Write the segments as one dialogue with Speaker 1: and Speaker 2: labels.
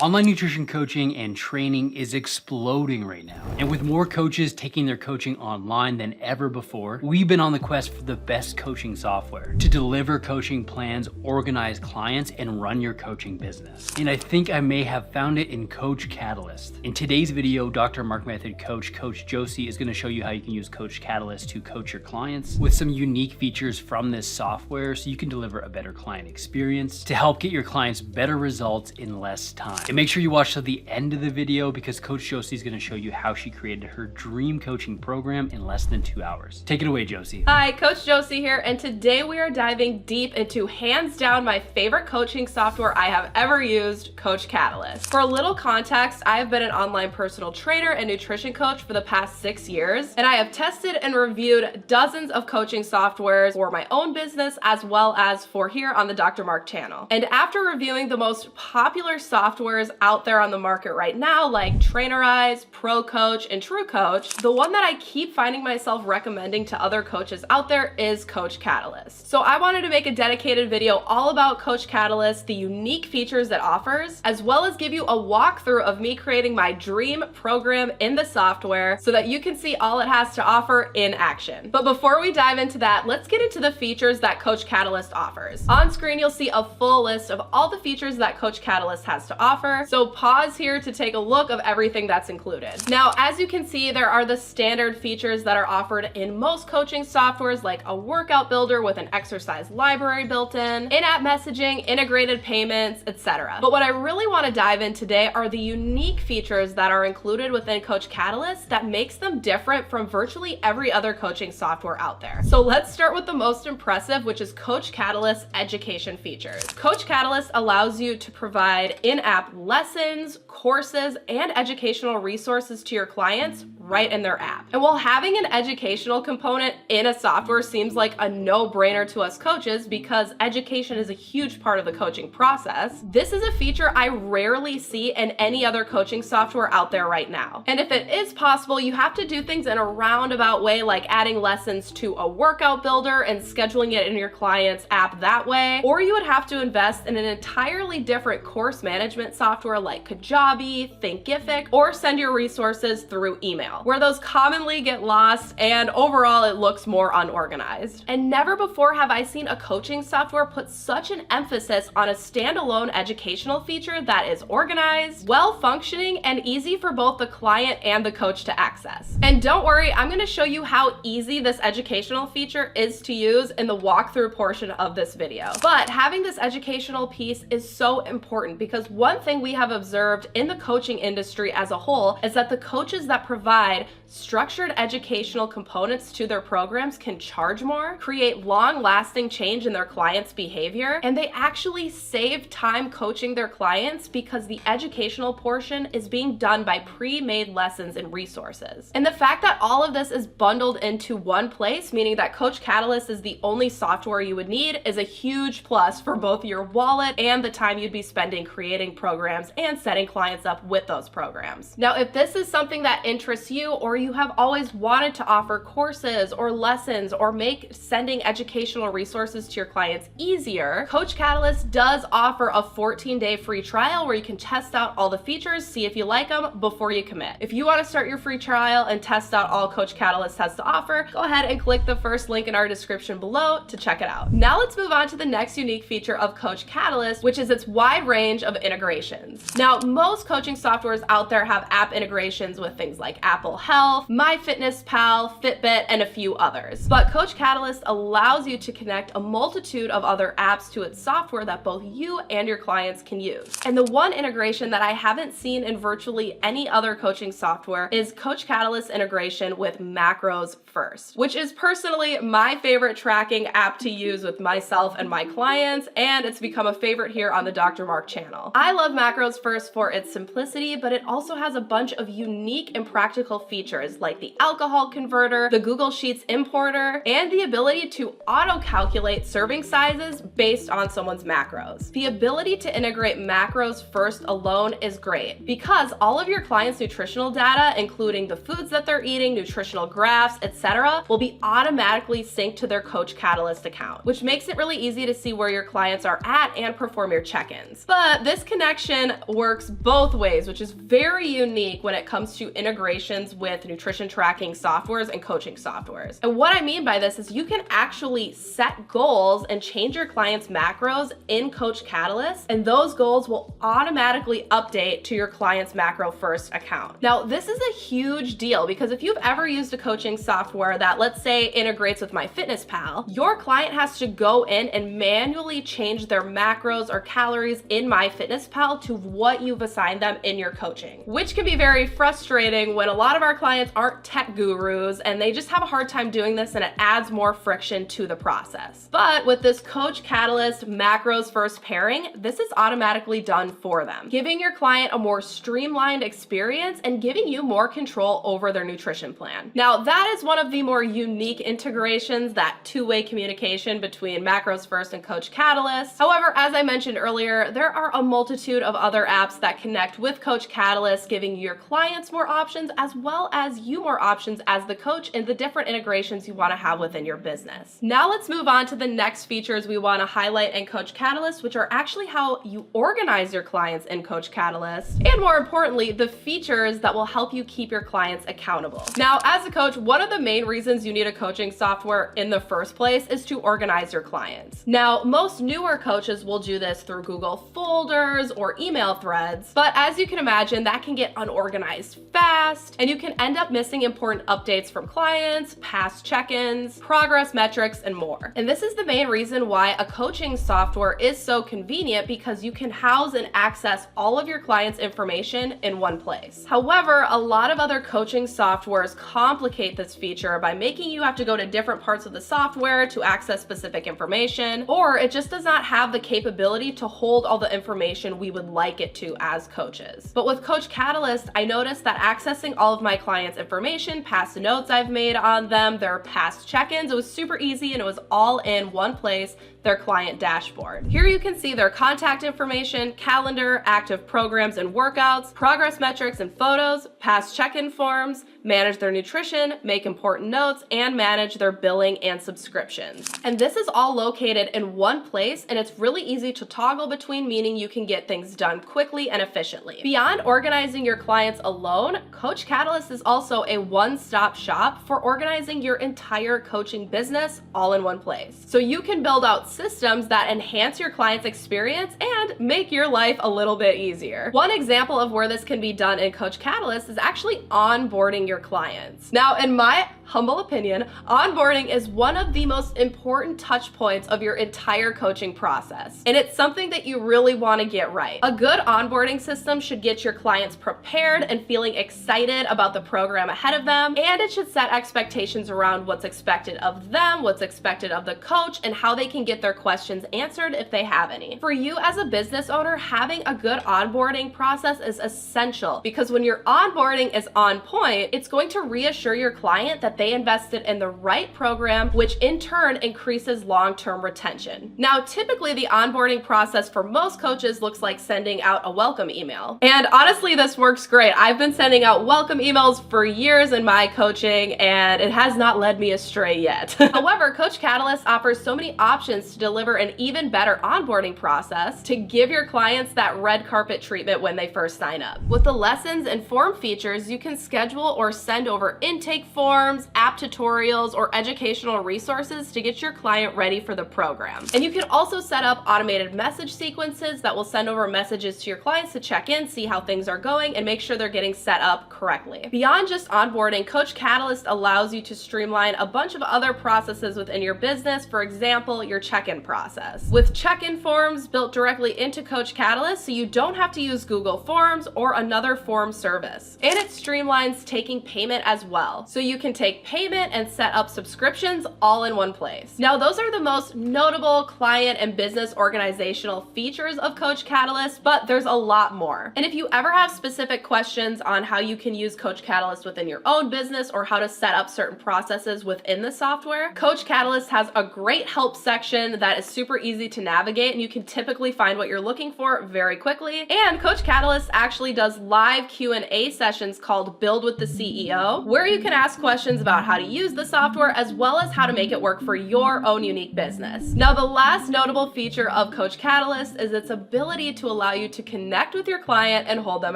Speaker 1: Online nutrition coaching and training is exploding right now. And with more coaches taking their coaching online than ever before, we've been on the quest for the best coaching software to deliver coaching plans, organize clients, and run your coaching business. And I think I may have found it in Coach Catalyst. In today's video, Dr. Mark Method Coach Jocie is going to show you how you can use Coach Catalyst to coach your clients with some unique features from this software so you can deliver a better client experience to help get your clients better results in less time. And make sure you watch till the end of the video because Coach Jocie is going to show you how she created her dream coaching program in less than 2 hours. Take it away, Jocie.
Speaker 2: Hi, Coach Jocie here, and today we are diving deep into hands down my favorite coaching software I have ever used, Coach Catalyst. For a little context, I have been an online personal trainer and nutrition coach for the past 6 years, and I have tested and reviewed dozens of coaching softwares for my own business as well as for here on the Dr. Mark channel. And after reviewing the most popular softwares out there on the market right now, like Trainerize, Pro Coach, and True Coach, the one that I keep finding myself recommending to other coaches out there is Coach Catalyst. So I wanted to make a dedicated video all about Coach Catalyst, the unique features it offers, as well as give you a walkthrough of me creating my dream program in the software so that you can see all it has to offer in action. But before we dive into that, let's get into the features that Coach Catalyst offers. On screen, you'll see a full list of all the features that Coach Catalyst has to offer. So pause here to take a look of everything that's included. Now, as you can see, there are the standard features that are offered in most coaching softwares, like a workout builder with an exercise library built in-app messaging, integrated payments, etc. But what I really want to dive in today are the unique features that are included within Coach Catalyst that makes them different from virtually every other coaching software out there. So let's start with the most impressive, which is Coach Catalyst education features. Coach Catalyst allows you to provide in-app lessons, courses, and educational resources to your clients right in their app. And while having an educational component in a software seems like a no-brainer to us coaches because education is a huge part of the coaching process, this is a feature I rarely see in any other coaching software out there right now. And if it is possible, you have to do things in a roundabout way, like adding lessons to a workout builder and scheduling it in your client's app that way, or you would have to invest in an entirely different course management software like Kajabi, Thinkific, or send your resources through email, where those commonly get lost and overall it looks more unorganized. And never before have I seen a coaching software put such an emphasis on a standalone educational feature that is organized, well-functioning, and easy for both the client and the coach to access. And don't worry, I'm going to show you how easy this educational feature is to use in the walkthrough portion of this video. But having this educational piece is so important because one thing we have observed in the coaching industry as a whole is that the coaches that provide structured educational components to their programs can charge more, create long-lasting change in their clients' behavior, and they actually save time coaching their clients because the educational portion is being done by pre-made lessons and resources. And the fact that all of this is bundled into one place, meaning that Coach Catalyst is the only software you would need, is a huge plus for both your wallet and the time you'd be spending creating programs and setting clients up with those programs. Now, if this is something that interests you, or you have always wanted to offer courses or lessons or make sending educational resources to your clients easier, Coach Catalyst does offer a 14-day free trial where you can test out all the features, see if you like them before you commit. If you want to start your free trial and test out all Coach Catalyst has to offer, go ahead and click the first link in our description below to check it out. Now let's move on to the next unique feature of Coach Catalyst, which is its wide range of integrations. Now, most coaching softwares out there have app integrations with things like Apple Health, MyFitnessPal, Fitbit, and a few others. But Coach Catalyst allows you to connect a multitude of other apps to its software that both you and your clients can use. And the one integration that I haven't seen in virtually any other coaching software is Coach Catalyst integration with Macros First, which is personally my favorite tracking app to use with myself and my clients, and it's become a favorite here on the Dr. Mark channel. I love Macros First for its simplicity, but it also has a bunch of unique and practical technical features like the alcohol converter, the Google Sheets importer, and the ability to auto-calculate serving sizes based on someone's macros. The ability to integrate macros first alone is great because all of your clients' nutritional data, including the foods that they're eating, nutritional graphs, etc., will be automatically synced to their Coach Catalyst account, which makes it really easy to see where your clients are at and perform your check-ins. But this connection works both ways, which is very unique when it comes to integrations with nutrition tracking softwares and coaching softwares. And what I mean by this is you can actually set goals and change your clients' macros in Coach Catalyst, and those goals will automatically update to your client's macro first account. Now, this is a huge deal because if you've ever used a coaching software that, let's say, integrates with MyFitnessPal, your client has to go in and manually change their macros or calories in MyFitnessPal to what you've assigned them in your coaching, which can be very frustrating when a lot of our clients aren't tech gurus and they just have a hard time doing this, and it adds more friction to the process. But with this Coach Catalyst macros first pairing, this is automatically done for them, giving your client a more streamlined experience and giving you more control over their nutrition plan. Now, that is one of the more unique integrations, that two-way communication between macros first and Coach Catalyst. However, as I mentioned earlier, there are a multitude of other apps that connect with Coach Catalyst, giving your clients more options as well as you more options as the coach in the different integrations you want to have within your business. Now let's move on to the next features we want to highlight in Coach Catalyst, which are actually how you organize your clients in Coach Catalyst, and more importantly, the features that will help you keep your clients accountable. Now, as a coach, one of the main reasons you need a coaching software in the first place is to organize your clients. Now, most newer coaches will do this through Google folders or email threads, but as you can imagine, that can get unorganized fast, and you can end up missing important updates from clients, past check-ins, progress metrics, and more. And this is the main reason why a coaching software is so convenient, because you can house and access all of your clients' information in one place. However, a lot of other coaching softwares complicate this feature by making you have to go to different parts of the software to access specific information, or it just does not have the capability to hold all the information we would like it to as coaches. But with Coach Catalyst, I noticed that accessing all of my clients' information, past notes I've made on them, their past check-ins, it was super easy and it was all in one place, their client dashboard. Here you can see their contact information, calendar, active programs and workouts, progress metrics and photos, past check-in forms, manage their nutrition, make important notes, and manage their billing and subscriptions. And this is all located in one place, and it's really easy to toggle between, meaning you can get things done quickly and efficiently. Beyond organizing your clients alone, Coach Catalyst is also a one-stop shop for organizing your entire coaching business all in one place. So you can build out systems that enhance your client's experience and make your life a little bit easier. One example of where this can be done in Coach Catalyst is actually onboarding your clients. Now, in my humble opinion, onboarding is one of the most important touch points of your entire coaching process, and it's something that you really want to get right. A good onboarding system should get your clients prepared and feeling excited about the program ahead of them, and it should set expectations around what's expected of them, what's expected of the coach, and how they can get their questions answered if they have any. For you as a business owner, having a good onboarding process is essential, because when your onboarding is on point, it's going to reassure your client that they invested in the right program, which in turn increases long-term retention. Now, typically the onboarding process for most coaches looks like sending out a welcome email. And honestly, this works great. I've been sending out welcome emails for years in my coaching, and it has not led me astray yet. However, Coach Catalyst offers so many options to deliver an even better onboarding process to give your clients that red carpet treatment when they first sign up. With the lessons and form features, you can schedule or send over intake forms, app tutorials, or educational resources to get your client ready for the program. And you can also set up automated message sequences that will send over messages to your clients to check in, see how things are going, and make sure they're getting set up correctly. Beyond just onboarding, Coach Catalyst allows you to streamline a bunch of other processes within your business. For example, your check check-in process, with check-in forms built directly into Coach Catalyst so you don't have to use Google Forms or another form service. And it streamlines taking payment as well, so you can take payment and set up subscriptions all in one place. Now, those are the most notable client and business organizational features of Coach Catalyst, but there's a lot more. And if you ever have specific questions on how you can use Coach Catalyst within your own business or how to set up certain processes within the software, Coach Catalyst has a great help section that is super easy to navigate, and you can typically find what you're looking for very quickly. And Coach Catalyst actually does live Q&A sessions called Build with the CEO, where you can ask questions about how to use the software as well as how to make it work for your own unique business. Now, the last notable feature of Coach Catalyst is its ability to allow you to connect with your client and hold them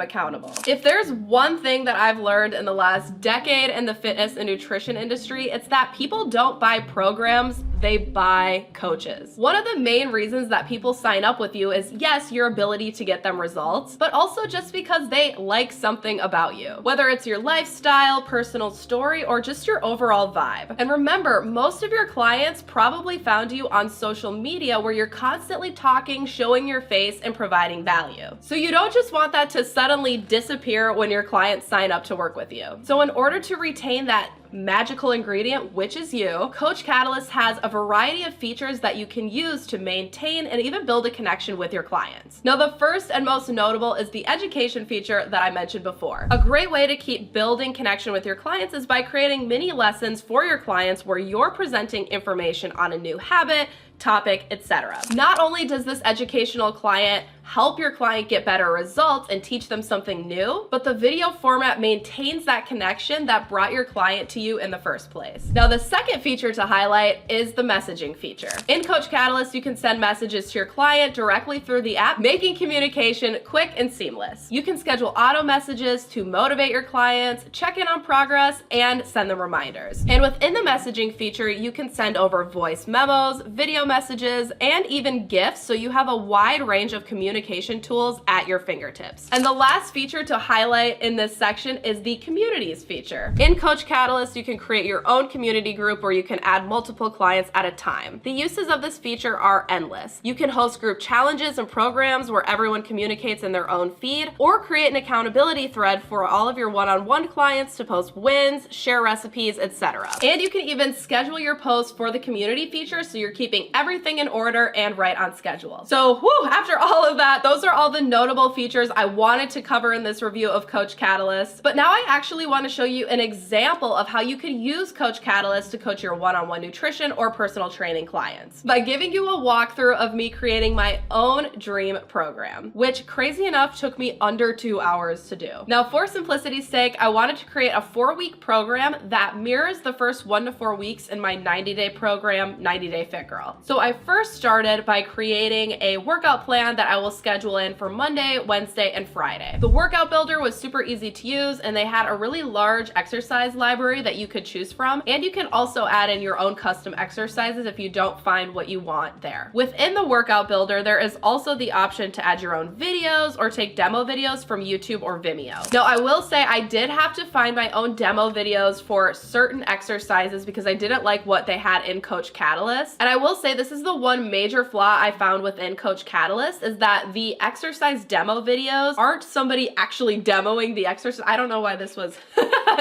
Speaker 2: accountable. If there's one thing that I've learned in the last decade in the fitness and nutrition industry, it's that people don't buy programs, they buy coaches. One of the main reasons that people sign up with you is, yes, your ability to get them results, but also just because they like something about you, whether it's your lifestyle, personal story, or just your overall vibe. And remember, most of your clients probably found you on social media where you're constantly talking, showing your face, and providing value. So you don't just want that to suddenly disappear when your clients sign up to work with you. So in order to retain that magical ingredient, which is you, Coach Catalyst has a variety of features that you can use to maintain and even build a connection with your clients. Now, the first and most notable is the education feature that I mentioned before. A great way to keep building connection with your clients is by creating mini lessons for your clients where you're presenting information on a new habit, topic, etc. Not only does this educational client help your client get better results and teach them something new, but the video format maintains that connection that brought your client to you in the first place. Now, the second feature to highlight is the messaging feature. In Coach Catalyst, you can send messages to your client directly through the app, making communication quick and seamless. You can schedule auto messages to motivate your clients, check in on progress, and send them reminders. And within the messaging feature, you can send over voice memos, video messages, and even GIFs, so you have a wide range of communication tools at your fingertips. And the last feature to highlight in this section is the communities feature. In Coach Catalyst, you can create your own community group where you can add multiple clients at a time. The uses of this feature are endless. You can host group challenges and programs where everyone communicates in their own feed, or create an accountability thread for all of your one-on-one clients to post wins, share recipes, etc. And you can even schedule your posts for the community feature so you're keeping everything in order and right on schedule. So, after all of that, those are all the notable features I wanted to cover in this review of Coach Catalyst. But now I actually want to show you an example of how you could use Coach Catalyst to coach your one-on-one nutrition or personal training clients by giving you a walkthrough of me creating my own dream program, which crazy enough took me under 2 hours to do. Now, for simplicity's sake, I wanted to create a 4-week program that mirrors the first 1 to 4 weeks in my 90-day program, 90-Day Fit Girl. So I first started by creating a workout plan that I will schedule in for Monday, Wednesday, and Friday. The workout builder was super easy to use, and they had a really large exercise library that you could choose from, and you can also add in your own custom exercises if you don't find what you want there. Within the workout builder, there is also the option to add your own videos or take demo videos from YouTube or Vimeo. Now, I will say I did have to find my own demo videos for certain exercises because I didn't like what they had in Coach Catalyst. And I will say this is the one major flaw I found within Coach Catalyst, is that the exercise demo videos aren't somebody actually demoing the exercise. I don't know why this was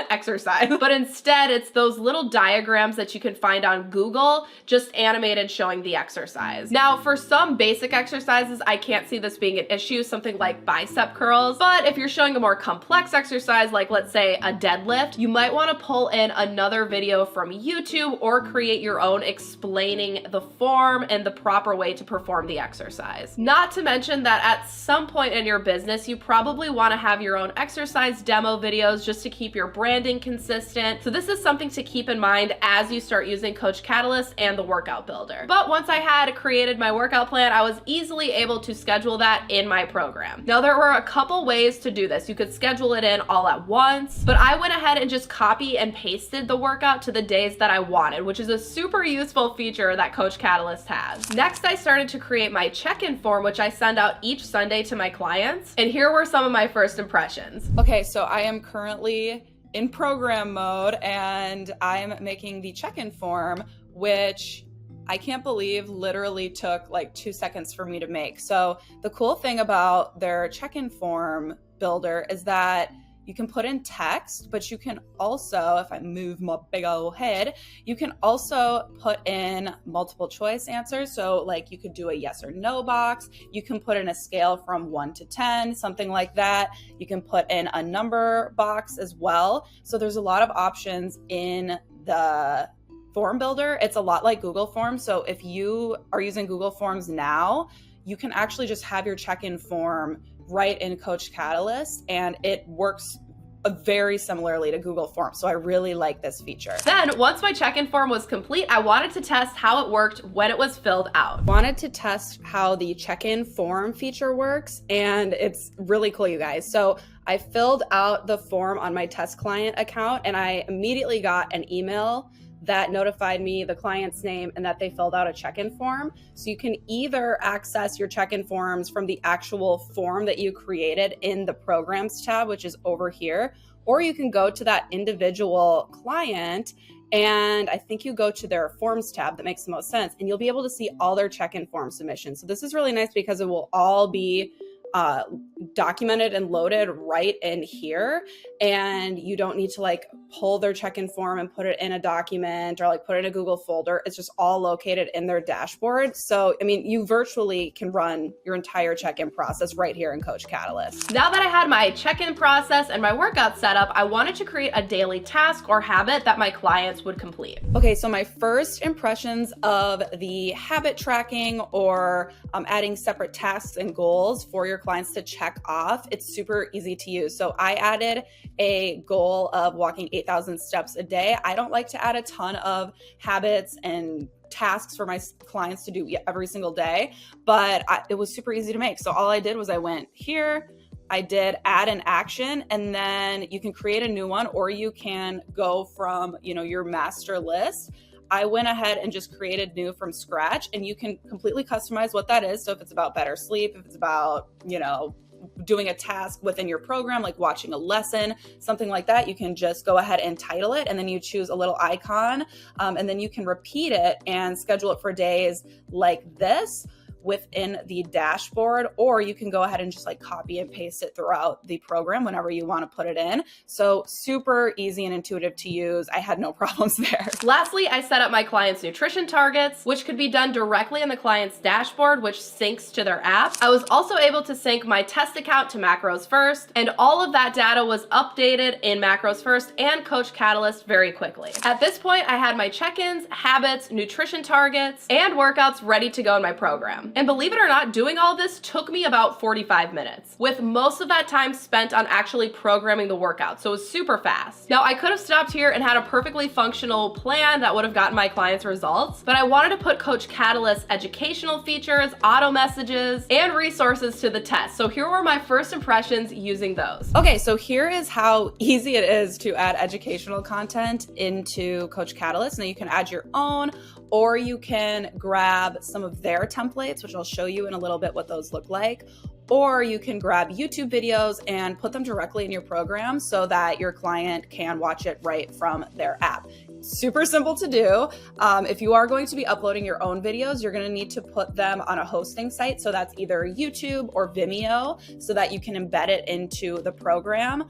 Speaker 2: exercise, but instead it's those little diagrams that you can find on Google, just animated showing the exercise. Now, for some basic exercises, I can't see this being an issue, something like bicep curls, but if you're showing a more complex exercise, like let's say a deadlift, you might want to pull in another video from YouTube or create your own explaining the form and the proper way to perform the exercise. Not to mention that at some point in your business, you probably want to have your own exercise demo videos just to keep your branding consistent. So this is something to keep in mind as you start using Coach Catalyst and the workout builder. But once I had created my workout plan, I was easily able to schedule that in my program. Now, there were a couple ways to do this. You could schedule it in all at once, but I went ahead and just copy and pasted the workout to the days that I wanted, which is a super useful feature that Coach Catalyst has. Next, I started to create my check-in form, which I send out each Sunday to my clients. And here were some of my first impressions.
Speaker 3: Okay, so I am currently in program mode and I'm making the check-in form, which I can't believe literally took like 2 seconds for me to make. So the cool thing about their check-in form builder is that you can put in text, but you can also, if I move my big old head, you can also put in multiple choice answers. So like you could do a yes or no box. You can put in a scale from 1 to 10, something like that. You can put in a number box as well. So there's a lot of options in the form builder. It's a lot like Google Forms. So if you are using Google Forms now, you can actually just have your check-in form right in Coach Catalyst, and it works very similarly to Google Forms. So I really like this feature.
Speaker 2: Then once my check-in form was complete, I wanted to test how it worked when it was filled out.
Speaker 3: Wanted to test how the check-in form feature works, and it's really cool, you guys. So I filled out the form on my test client account, and I immediately got an email that notified me the client's name and that they filled out a check-in form. So you can either access your check-in forms from the actual form that you created in the programs tab, which is over here, or you can go to that individual client and I think you go to their forms tab. That makes the most sense. And you'll be able to see all their check-in form submissions. So this is really nice because it will all be documented and loaded right in here, and you don't need to like pull their check-in form and put it in a document or like put it in a Google folder. It's just all located in their dashboard. So I mean, you virtually can run your entire check-in process right here in Coach Catalyst.
Speaker 2: Now that I had my check-in process and my workout set up, I wanted to create a daily task or habit that my clients would complete.
Speaker 3: Okay, so my first impressions of the habit tracking or adding separate tasks and goals for your clients to check off, it's super easy to use. So I added a goal of walking 8,000 steps a day. I don't like to add a ton of habits and tasks for my clients to do every single day, but it was super easy to make. So all I did was I went here, I did add an action, and then you can create a new one, or you can go from, your master list. I went ahead and just created new from scratch, and you can completely customize what that is. So if it's about better sleep, if it's about, doing a task within your program, like watching a lesson, something like that, you can just go ahead and title it, and then you choose a little icon, and then you can repeat it and schedule it for days like this within the dashboard, or you can go ahead and just like copy and paste it throughout the program whenever you want to put it in. So super easy and intuitive to use. I had no problems there.
Speaker 2: Lastly, I set up my clients' nutrition targets, which could be done directly in the client's dashboard, which syncs to their app. I was also able to sync my test account to Macros First, and all of that data was updated in Macros First and Coach Catalyst very quickly. At this point, I had my check-ins, habits, nutrition targets, and workouts ready to go in my program. And believe it or not, doing all this took me about 45 minutes, with most of that time spent on actually programming the workout. So it was super fast. Now, I could have stopped here and had a perfectly functional plan that would have gotten my clients results, but I wanted to put Coach Catalyst's educational features, auto messages, and resources to the test. So here were my first impressions using those.
Speaker 3: Okay, so here is how easy it is to add educational content into Coach Catalyst. Now you can add your own, or you can grab some of their templates, which I'll show you in a little bit what those look like. Or you can grab YouTube videos and put them directly in your program so that your client can watch it right from their app. Super simple to do. If you are going to be uploading your own videos, you're going to need to put them on a hosting site. So that's either YouTube or Vimeo, so that you can embed it into the program.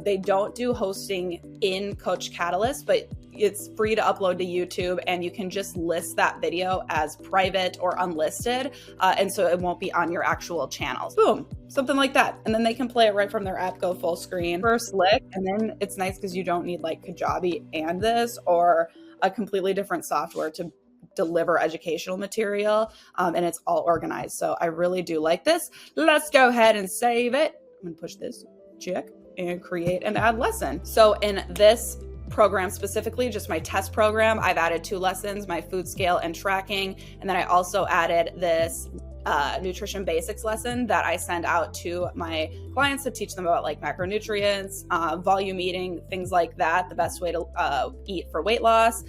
Speaker 3: They don't do hosting in Coach Catalyst, but it's free to upload to YouTube, and you can just list that video as private or unlisted. And so it won't be on your actual channels. Boom, something like that. And then they can play it right from their app, go full screen, first lick. And then it's nice because you don't need like Kajabi and this or a completely different software to deliver educational material. And it's all organized. So I really do like this. Let's go ahead and save it. I'm gonna push this, check, and create an add lesson. So in this program specifically, just my test program, I've added 2 lessons, my food scale and tracking, and then I also added this nutrition basics lesson that I send out to my clients to teach them about like macronutrients, volume eating, things like that, the best way to eat for weight loss.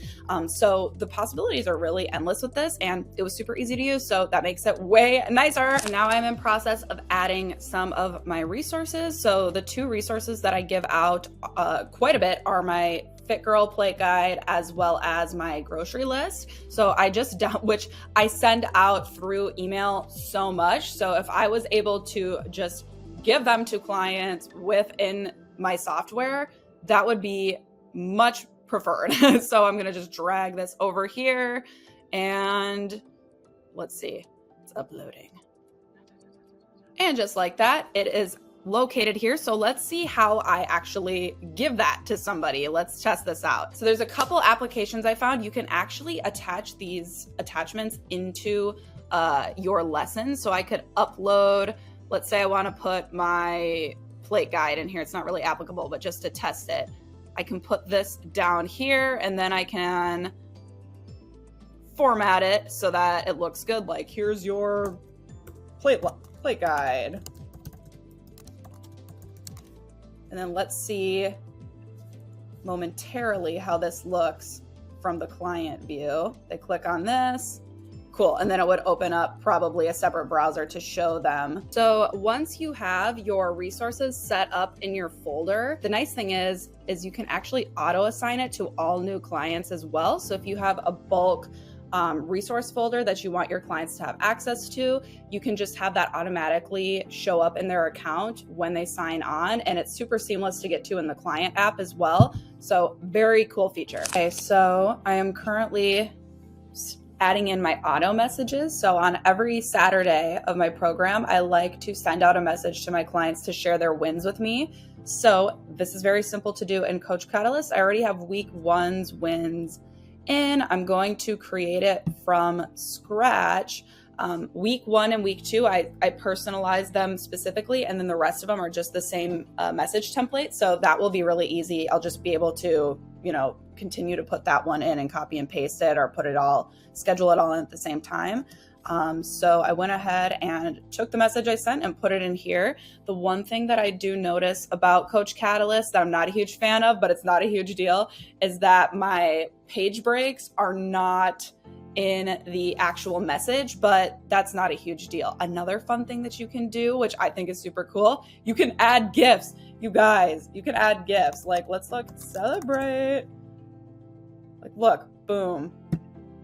Speaker 3: So the possibilities are really endless with this, and it was super easy to use, so that makes it way nicer. And now I'm in process of adding some of my resources. So the 2 resources that I give out quite a bit are my Fit Girl plate guide as well as my grocery list. So I just, which I send out through email so much. So if I was able to just give them to clients within my software, that would be much preferred. So I'm going to just drag this over here and let's see, it's uploading. And just like that, it is located here. So let's see how I actually give that to somebody. Let's test this out. So there's a couple applications I found. You can actually attach these attachments into your lesson. So I could upload, let's say I want to put my plate guide in here. It's not really applicable, but just to test it, I can put this down here and then I can format it so that it looks good. Like, here's your plate guide. And then let's see momentarily how this looks from the client view. They click on this. Cool. And then it would open up probably a separate browser to show them. So once you have your resources set up in your folder, the nice thing is you can actually auto assign it to all new clients as well. So if you have a bulk resource folder that you want your clients to have access to, you can just have that automatically show up in their account when they sign on. And it's super seamless to get to in the client app as well. So very cool feature. Okay, so I am currently adding in my auto messages. So on every Saturday of my program, I like to send out a message to my clients to share their wins with me. So this is very simple to do in Coach Catalyst. I already have week 1's wins in. I'm going to create it from scratch. Week 1 and week 2, I personalize them specifically, and then the rest of them are just the same message template. So that will be really easy. I'll just be able to, continue to put that one in and copy and paste it, or schedule it all in at the same time. So I went ahead and took the message I sent and put it in here. The one thing that I do notice about Coach Catalyst that I'm not a huge fan of, but it's not a huge deal, is that my page breaks are not in the actual message, but that's not a huge deal. Another fun thing that you can do, which I think is super cool, you can add GIFs. You guys, you can add GIFs. Like, let's celebrate. Like, look, boom.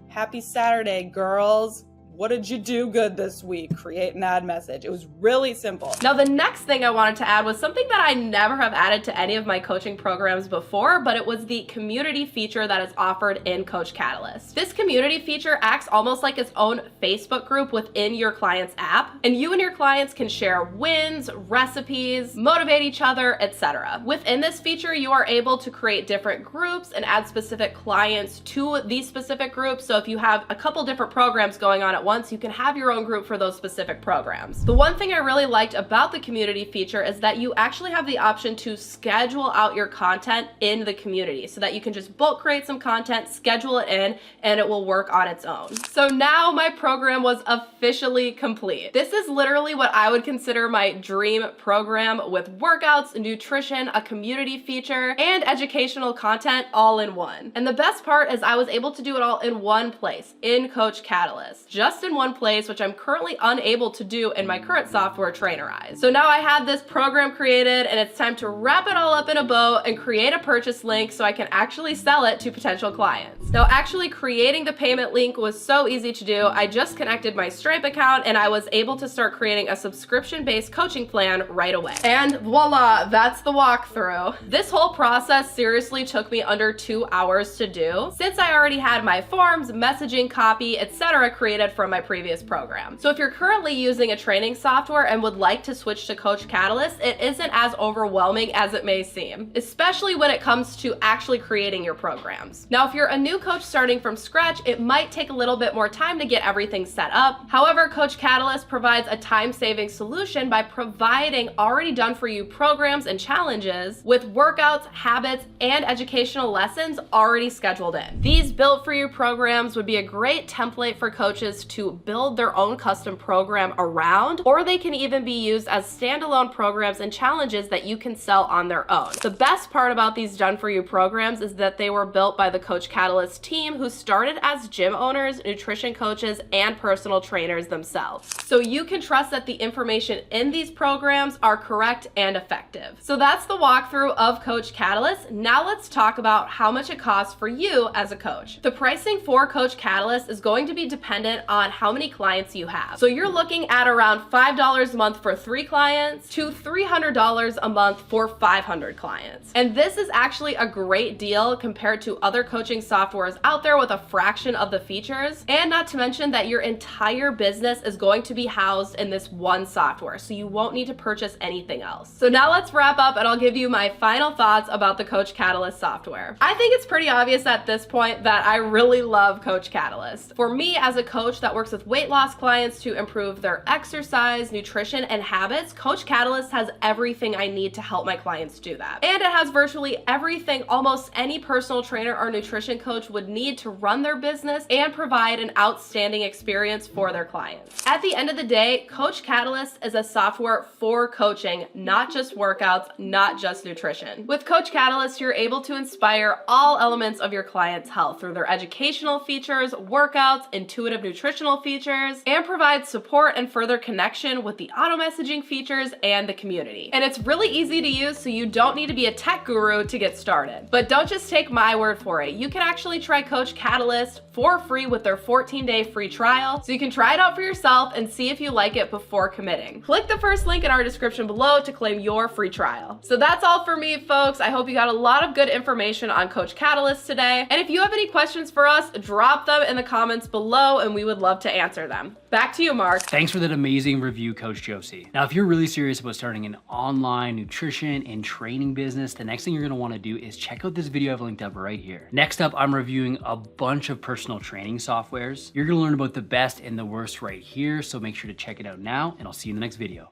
Speaker 3: Happy Saturday, girls. What did you do good this week? Create an ad message. It was really simple.
Speaker 2: Now, the next thing I wanted to add was something that I never have added to any of my coaching programs before, but it was the community feature that is offered in Coach Catalyst. This community feature acts almost like its own Facebook group within your client's app, and you and your clients can share wins, recipes, motivate each other, etc. Within this feature, you are able to create different groups and add specific clients to these specific groups. So if you have a couple different programs going on at once, you can have your own group for those specific programs. The one thing I really liked about the community feature is that you actually have the option to schedule out your content in the community so that you can just bulk create some content, schedule it in, and it will work on its own. So now my program was officially complete. This is literally what I would consider my dream program, with workouts, nutrition, a community feature, and educational content all in one. And the best part is I was able to do it all in one place, in Coach Catalyst. Just in one place, which I'm currently unable to do in my current software, Trainerize. So now I have this program created, and it's time to wrap it all up in a bow and create a purchase link so I can actually sell it to potential clients. Now, actually creating the payment link was so easy to do. I just connected my Stripe account and I was able to start creating a subscription-based coaching plan right away. And voila, that's the walkthrough. This whole process seriously took me under 2 hours to do, since I already had my forms, messaging, copy, etc. created from my previous program. So if you're currently using a training software and would like to switch to Coach Catalyst, it isn't as overwhelming as it may seem, especially when it comes to actually creating your programs. Now, if you're a new coach starting from scratch, it might take a little bit more time to get everything set up. However, Coach Catalyst provides a time-saving solution by providing already done for you programs and challenges with workouts, habits, and educational lessons already scheduled in. These built for you programs would be a great template for coaches to build their own custom program around, or they can even be used as standalone programs and challenges that you can sell on their own. The best part about these done-for-you programs is that they were built by the Coach Catalyst team, who started as gym owners, nutrition coaches, and personal trainers themselves. So you can trust that the information in these programs are correct and effective. So that's the walkthrough of Coach Catalyst. Now let's talk about how much it costs for you as a coach. The pricing for Coach Catalyst is going to be dependent on how many clients you have. So you're looking at around $5 a month for 3 clients to $300 a month for 500 clients. And this is actually a great deal compared to other coaching softwares out there with a fraction of the features, and not to mention that your entire business is going to be housed in this one software, so you won't need to purchase anything else. So now let's wrap up and I'll give you my final thoughts about the Coach Catalyst software. I think it's pretty obvious at this point that I really love Coach Catalyst. For me, as a coach that works with weight loss clients to improve their exercise, nutrition, and habits, Coach Catalyst has everything I need to help my clients do that. And it has virtually everything almost any personal trainer or nutrition coach would need to run their business and provide an outstanding experience for their clients. At the end of the day, Coach Catalyst is a software for coaching, not just workouts, not just nutrition. With Coach Catalyst, you're able to inspire all elements of your client's health through their educational features, workouts, intuitive nutritional features, and provide support and further connection with the auto messaging features and the community. And it's really easy to use, so you don't need to be a tech guru to get started. But don't just take my word for it. You can actually try Coach Catalyst for free with their 14-day free trial, so you can try it out for yourself and see if you like it before committing. Click the first link in our description below to claim your free trial. So that's all for me, folks. I hope you got a lot of good information on Coach Catalyst today. And if you have any questions for us, drop them in the comments below and we would love to answer them. Back to you, Mark.
Speaker 1: Thanks for that amazing review, Coach Jocie. Now, if you're really serious about starting an online nutrition and training business, the next thing you're gonna wanna do is check out this video I've linked up right here. Next up, I'm reviewing a bunch of personal training softwares. You're gonna learn about the best and the worst right here, so make sure to check it out now, and I'll see you in the next video.